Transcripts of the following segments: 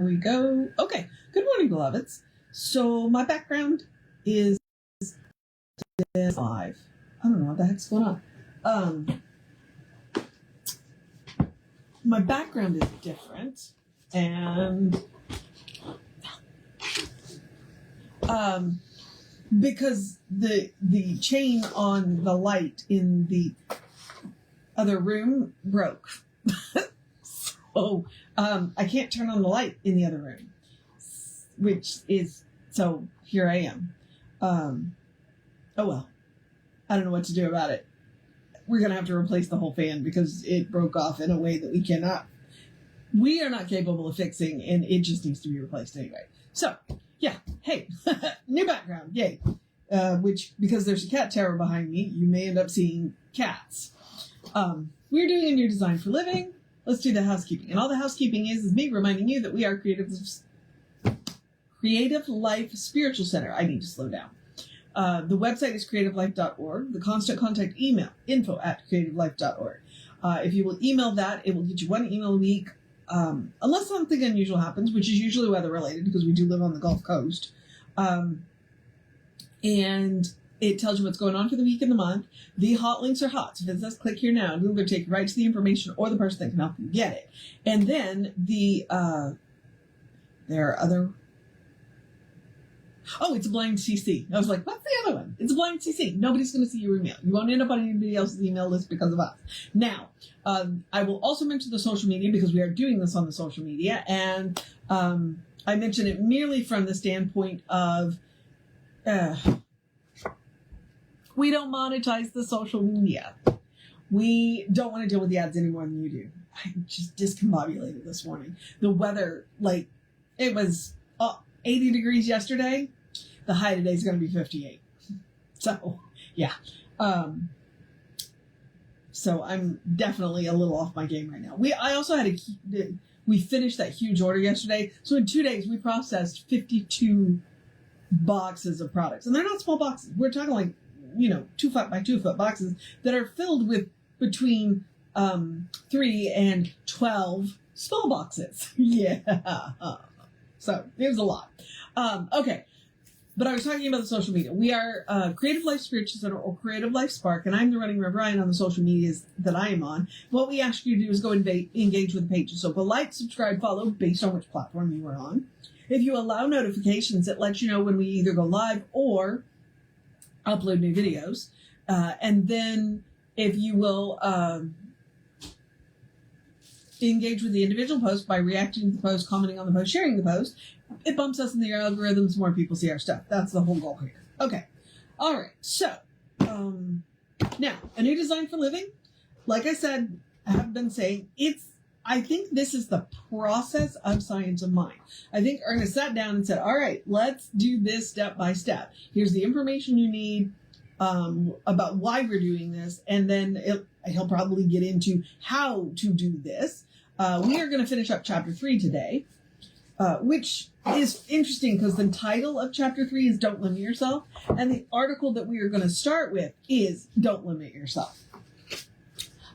we go. Okay. Good morning, beloveds. So my background is live. I don't know what the heck's going on. My background is different, and because the chain on the light in the other room broke. So I can't turn on the light in the other room, which is, so here I am. Oh well, I don't know what to do about it. We're going to have to replace the whole fan because it broke off in a way that we are not capable of fixing, and it just needs to be replaced anyway. So yeah, hey, new background, yay. Which, because there's a cat tower behind me, you may end up seeing cats. We're doing a new design for living. Let's do the housekeeping. And all the housekeeping is me reminding you that we are Creative Life Spiritual Center. I need to slow down. The website is creativelife.org. The constant contact email, info@creativelife.org. If you will email that, it will get you one email a week. Unless something unusual happens, which is usually weather related because we do live on the Gulf Coast. And it tells you what's going on for the week and the month. The hot links are hot. So if it says click here now, it'll either take you right to the information or the person that can help you get it. And then there are other... Oh, it's a blind CC. I was like, what's the other one? It's a blind CC. Nobody's going to see your email. You won't end up on anybody else's email list because of us. Now, I will also mention the social media because we are doing this on the social media. And I mention it merely from the standpoint of we don't monetize the social media. We don't want to deal with the ads any more than you do. I'm just discombobulated this morning. The weather, it was 80 degrees yesterday. The high today is going to be 58. So, yeah. So I'm definitely a little off my game right now. I also had we finished that huge order yesterday. So in 2 days, we processed 52 boxes of products. And they're not small boxes. We're talking 2 foot by 2 foot boxes that are filled with between 3 and 12 small boxes. Yeah. So it was a lot. Okay. But I was talking about the social media. We are Creative Life Spiritual Center or Creative Life Spark, and I'm the running Rev Ryan on the social medias that I am on. What we ask you to do is go and engage with the pages. So go like, subscribe, follow based on which platform you are on. If you allow notifications, it lets you know when we either go live or upload new videos. And then if you will engage with the individual post by reacting to the post, commenting on the post, sharing the post, it bumps us in the algorithms, more people see our stuff. That's the whole goal here. Okay. All right. So, now, a new design for living. Like I said, I have been saying, I think this is the process of science of mind. I think Ernest sat down and said, all right, let's do this step by step. Here's the information you need about why we're doing this. And then he'll probably get into how to do this. We are going to finish up chapter 3 today, which is interesting because the title of chapter 3 is Don't Limit Yourself. And the article that we are going to start with is Don't Limit Yourself.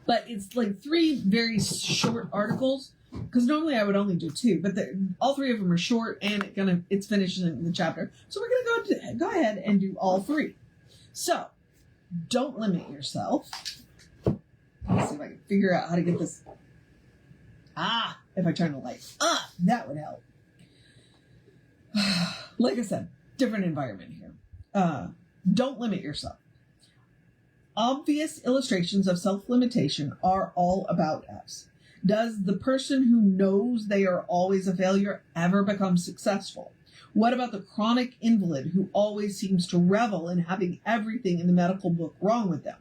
But it's like 3 very short articles, because normally I would only do 2, but all 3 of them are short and it's finishing the chapter. So we're going to go ahead and do all 3. So, don't limit yourself. Let's see if I can figure out how to get this. If I turn the light. That would help. Like I said, different environment here. Don't limit yourself. Obvious illustrations of self-limitation are all about us. Does the person who knows they are always a failure ever become successful? What about the chronic invalid who always seems to revel in having everything in the medical book wrong with them?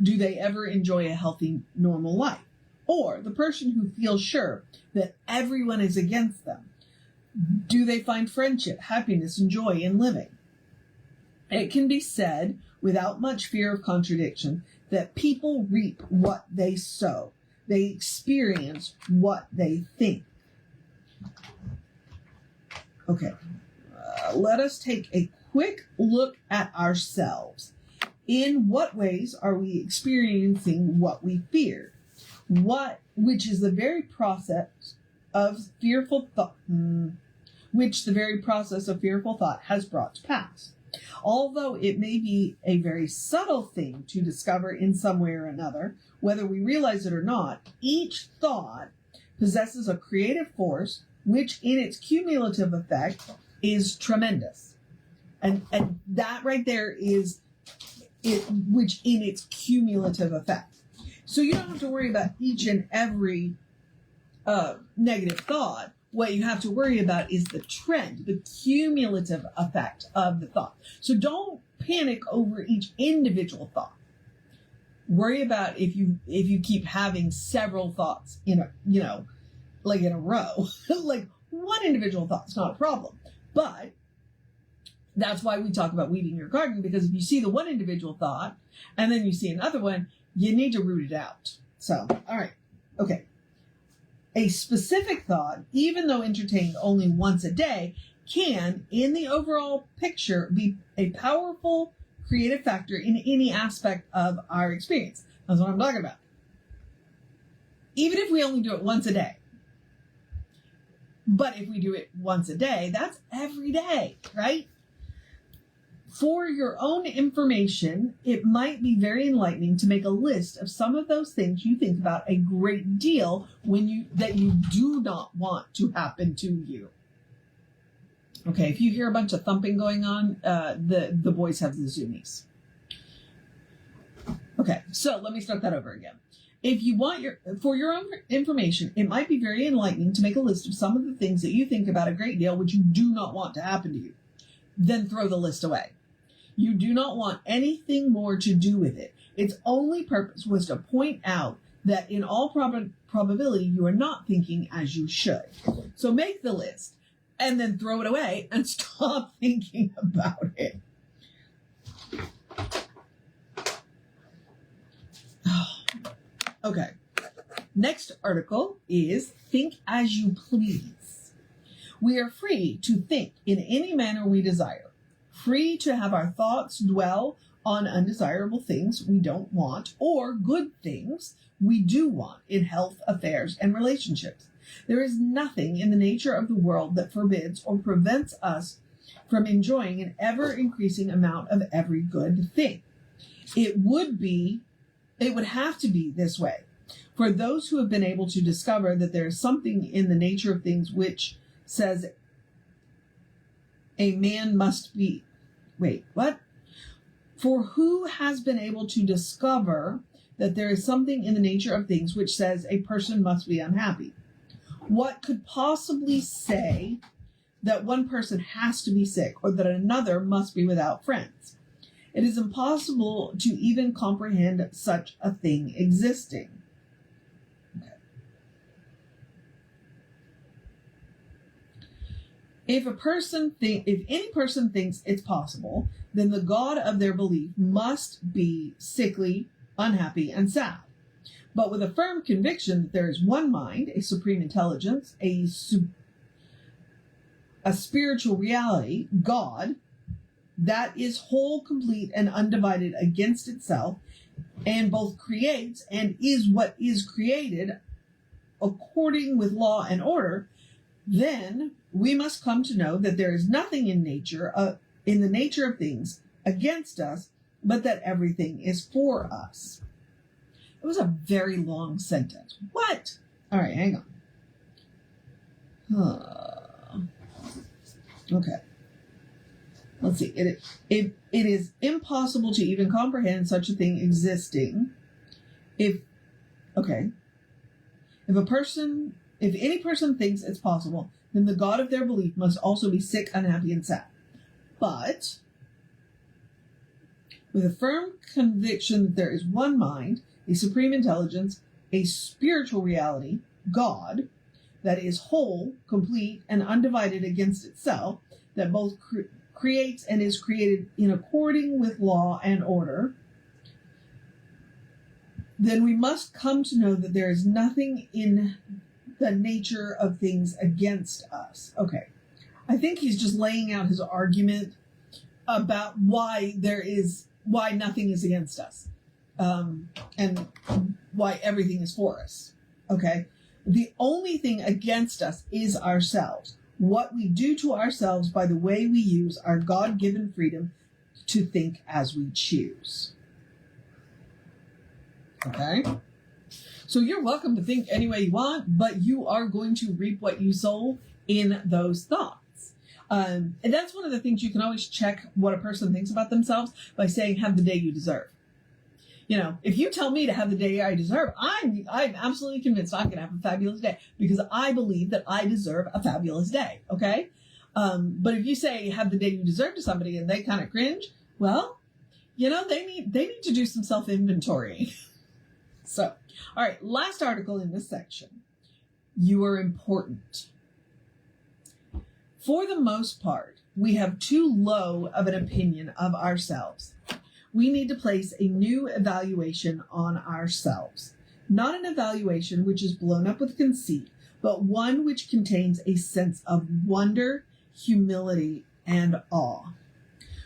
Do they ever enjoy a healthy, normal life? Or the person who feels sure that everyone is against them? Do they find friendship, happiness, and joy in living? It can be said, without much fear of contradiction, that people reap what they sow. They experience what they think. Okay. Let us take a quick look at ourselves. In what ways are we experiencing what we fear? Which is the very process of fearful thought, which the very process of fearful thought has brought to pass. Although it may be a very subtle thing to discover in some way or another, whether we realize it or not, each thought possesses a creative force which in its cumulative effect is tremendous. And that right there is it, which in its cumulative effect. So you don't have to worry about each and every negative thought. What you have to worry about is the trend, the cumulative effect of the thought. So don't panic over each individual thought. Worry about if you keep having several thoughts in a, like in a row. Like one individual thought's not a problem. But that's why we talk about weeding your garden, because if you see the one individual thought and then you see another one, you need to root it out. So, all right. Okay. A specific thought, even though entertained only once a day, can, in the overall picture, be a powerful creative factor in any aspect of our experience. That's what I'm talking about. Even if we only do it once a day. But if we do it once a day, that's every day, right? For your own information, it might be very enlightening to make a list of some of those things you think about a great deal that you do not want to happen to you. Okay, if you hear a bunch of thumping going on, the boys have the zoomies. Okay, so let me start that over again. If you want for your own information, it might be very enlightening to make a list of some of the things that you think about a great deal which you do not want to happen to you. Then throw the list away. You do not want anything more to do with it. Its only purpose was to point out that in all probability you are not thinking as you should. So make the list and then throw it away and stop thinking about it. Okay. Next article is Think As You Please. We are free to think in any manner we desire. Free to have our thoughts dwell on undesirable things we don't want or good things we do want in health, affairs, and relationships. There is nothing in the nature of the world that forbids or prevents us from enjoying an ever-increasing amount of every good thing. It would have to be this way for those who have been able to discover that there is something in the nature of things which says a man must be... Wait, what? For who has been able to discover that there is something in the nature of things which says a person must be unhappy? What could possibly say that one person has to be sick or that another must be without friends? It is impossible to even comprehend such a thing existing. Okay. If any person thinks it's possible, then the God of their belief must be sickly, unhappy, and sad. But with a firm conviction that there is one mind, a supreme intelligence, a spiritual reality, God, that is whole, complete, and undivided against itself, and both creates and is what is created according with law and order, then we must come to know that there is nothing in the nature of things against us, but that everything is for us. It was a very long sentence. What? All right, hang on. Okay. Let's see. It is impossible to even comprehend such a thing existing. If any person thinks it's possible, then the God of their belief must also be sick, unhappy, and sad. But with a firm conviction that there is one mind, a supreme intelligence, a spiritual reality, God, that is whole, complete, and undivided against itself, that both creates and is created in according with law and order, then we must come to know that there is nothing in the nature of things against us. Okay. I think he's just laying out his argument about why nothing is against us, and why everything is for us. Okay. The only thing against us is ourselves. What we do to ourselves by the way we use our God-given freedom to think as we choose. Okay? So you're welcome to think any way you want, but you are going to reap what you sow in those thoughts. And that's one of the things you can always check what a person thinks about themselves by saying, have the day you deserve. You know, if you tell me to have the day I deserve, I'm absolutely convinced I'm going to have a fabulous day because I believe that I deserve a fabulous day. Okay. But if you say have the day you deserve to somebody and they kind of cringe, well, you know, they need to do some self-inventory. So, all right, last article in this section. You are important. For the most part, we have too low of an opinion of ourselves. We need to place a new evaluation on ourselves. Not an evaluation which is blown up with conceit, but one which contains a sense of wonder, humility, and awe.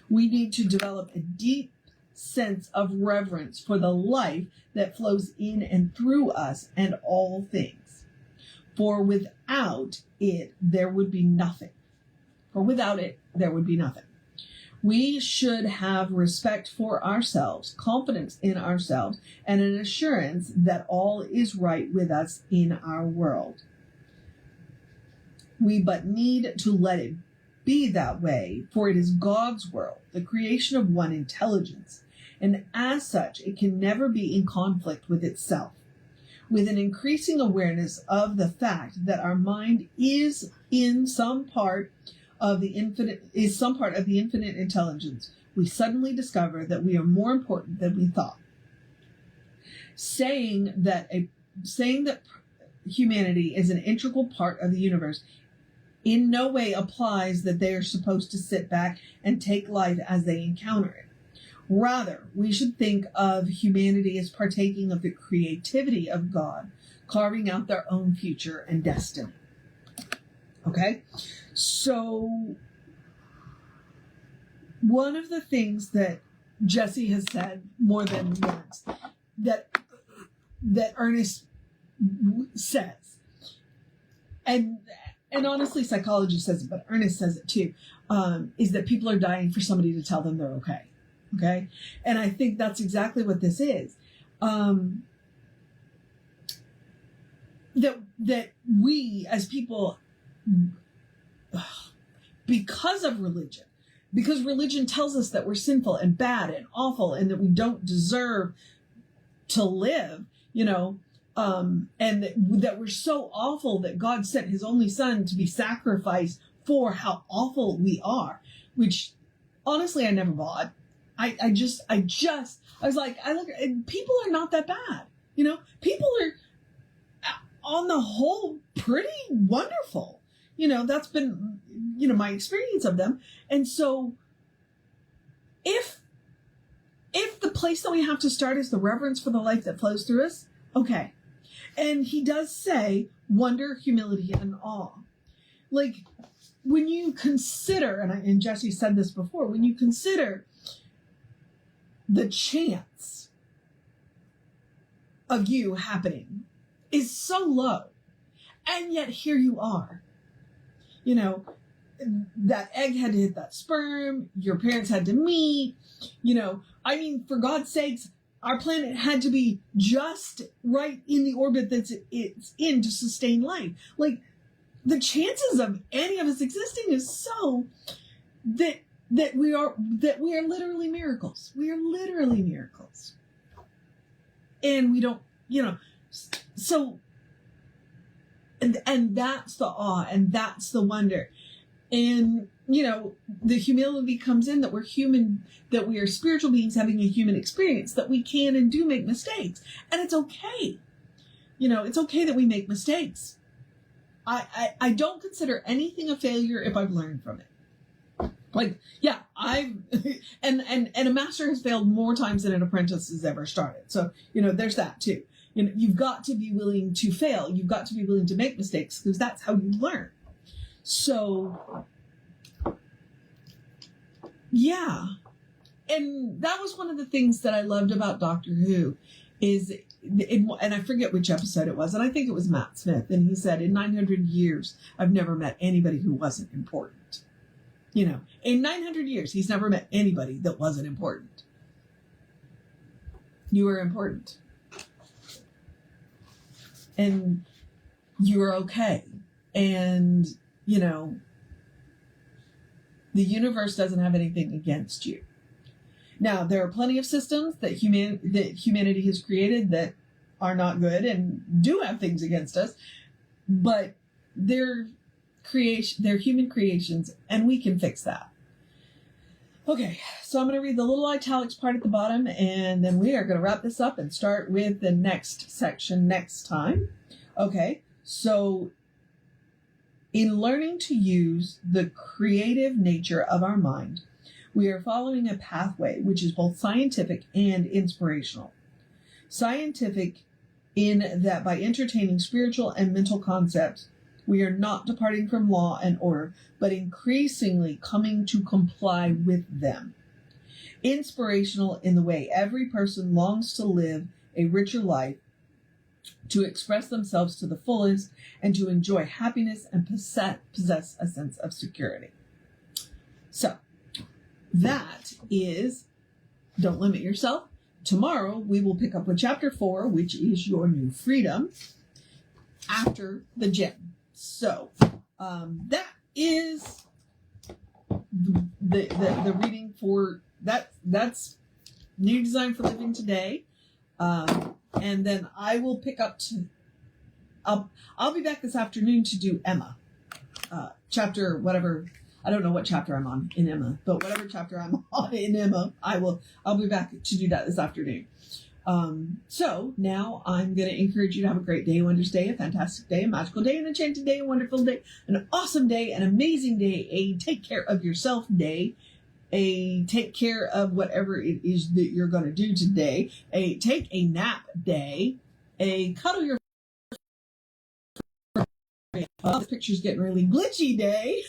We need to develop a deep sense of reverence for the life that flows in and through us and all things. For without it, there would be nothing. We should have respect for ourselves, confidence in ourselves, and an assurance that all is right with us in our world. We but need to let it be that way, for it is God's world, the creation of one intelligence, and as such, it can never be in conflict with itself. With an increasing awareness of the fact that our mind is some part of the infinite intelligence, we suddenly discover that we are more important than we thought. Saying that humanity is an integral part of the universe in no way applies that they are supposed to sit back and take life as they encounter it. Rather, we should think of humanity as partaking of the creativity of God, carving out their own future and destiny. Okay? So, one of the things that Jesse has said more than once, that Ernest says, and honestly psychology says it, but Ernest says it too, is that people are dying for somebody to tell them they're okay. Okay? And I think that's exactly what this is. That we as people, because religion tells us that we're sinful and bad and awful and that we don't deserve to live, you know, and that we're so awful that God sent his only son to be sacrificed for how awful we are, which honestly I never bought. I was like, people are not that bad. You know, people are on the whole pretty wonderful. You know, that's been, you know, my experience of them. And so if the place that we have to start is the reverence for the life that flows through us, okay. And he does say wonder, humility, and awe. Like, when you consider, and Jesse said this before, when you consider the chance of you happening is so low, and yet here you are. You know, that egg had to hit that sperm, your parents had to meet, you know, I mean, for God's sakes, our planet had to be just right in the orbit that it's in to sustain life. Like, the chances of any of us existing is so that we are literally miracles. We are literally miracles. And we don't, you know, so, and that's the awe, and that's the wonder. And, you know, the humility comes in that we're human, that we are spiritual beings having a human experience, that we can and do make mistakes. And it's okay. You know, it's okay that we make mistakes. I don't consider anything a failure if I've learned from it. Like, yeah, and a master has failed more times than an apprentice has ever started. So, you know, there's that too. You know, you've got to be willing to fail. You've got to be willing to make mistakes because that's how you learn. So, yeah. And that was one of the things that I loved about Doctor Who and I forget which episode it was, and I think it was Matt Smith, and he said, in 900 years, I've never met anybody who wasn't important. You know, in 900 years, he's never met anybody that wasn't important. You are important. And you're okay. And, you know, the universe doesn't have anything against you. Now, there are plenty of systems that humanity has created that are not good and do have things against us, but they're human creations, and we can fix that. Okay, so I'm going to read the little italics part at the bottom, and then we are going to wrap this up and start with the next section next time. Okay, so in learning to use the creative nature of our mind, we are following a pathway which is both scientific and inspirational. Scientific in that by entertaining spiritual and mental concepts, we are not departing from law and order, but increasingly coming to comply with them. Inspirational in the way every person longs to live a richer life, to express themselves to the fullest, and to enjoy happiness and possess a sense of security. So, that is Don't Limit Yourself. Tomorrow, we will pick up with Chapter 4, which is Your New Freedom, after the gem. So, that is the reading for that. That's New Design for Living today. And then I will pick up I'll be back this afternoon to do Emma. Chapter whatever. I don't know what chapter I'm on in Emma, but whatever chapter I'm on in Emma, I'll be back to do that this afternoon. So now I'm going to encourage you to have a great day, a wondrous day, a fantastic day, a magical day, an enchanted day, a wonderful day, an awesome day, an amazing day, a take care of yourself day, a take care of whatever it is that you're going to do today, a take a nap day, a cuddle your this picture's getting really glitchy day.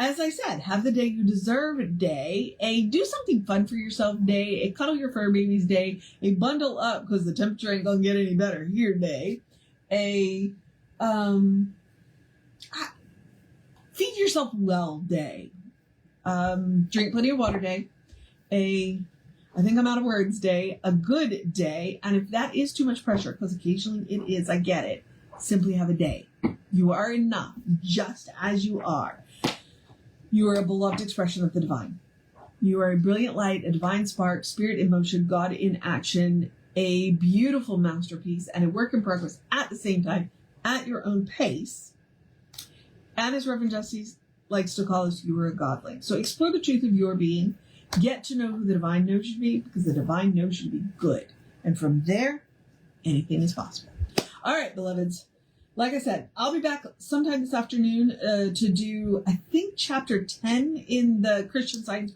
As I said, have the day you deserve day, a do something fun for yourself day, a cuddle your fur babies day, a bundle up because the temperature ain't gonna get any better here day, a feed yourself well day, drink plenty of water day, I think I'm out of words day, a good day, and if that is too much pressure, because occasionally it is, I get it, simply have a day. You are enough, just as you are. You are a beloved expression of the divine. You are a brilliant light, a divine spark, spirit in motion, God in action, a beautiful masterpiece, and a work in progress at the same time, at your own pace. And as Reverend Justice likes to call us, you are a godling. So explore the truth of your being. Get to know who the divine knows you to be, because the divine knows you to be good. And from there, anything is possible. All right, beloveds. Like I said, I'll be back sometime this afternoon to do, I think, Chapter 10 in the Christian Science